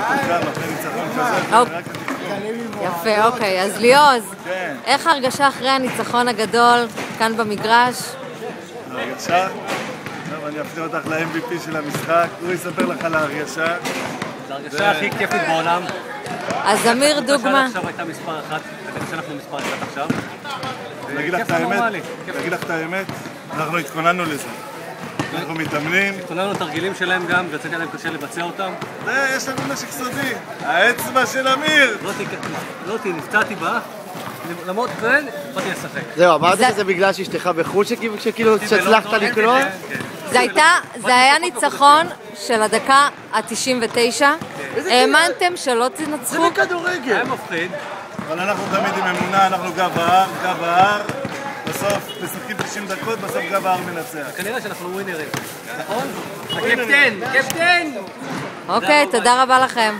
מתוחכם אחרי ניצחון כזה. יפה, אוקיי. אז ליאוז, איך ההרגשה אחרי הניצחון הגדול כאן במגרש? הרגשה? טוב, אני אפנה אותך ל-MVP של המשחק, הוא יספר לך על ההרגשה. זו ההרגשה הכי כיפית בעולם. אז אמיר דוגמה. עכשיו הייתה מספר אחת, אני חושב שאנחנו מספר אחת עכשיו. נגיד לך את האמת, אנחנו התכוננו לזה. אנחנו מתאמנים. התכוננו לתרגילים שלהם גם, ויצאתי עליהם קשה לבצע אותם. יש לנו נשק סודי, האצבע של אמיר! לא אותי, נפצעתי בה, למרות כן, באתי לשחק. זהו, אמרת שזה בגלל שאשתך בחו"ל שכאילו שהצלחת לקלוע? זה היה ניצחון של הדקה ה-99. האמנתם שלא תנצחו? זה בכדורגל. היה מפחיד. אבל אנחנו תמיד עם אמונה, אנחנו גב ההר, בסוף משחקים 90 דקות, בסוף גב ההר מנצח. כנראה שאנחנו ווינרים, נכון? הקפטן! אוקיי, תודה רבה לכם.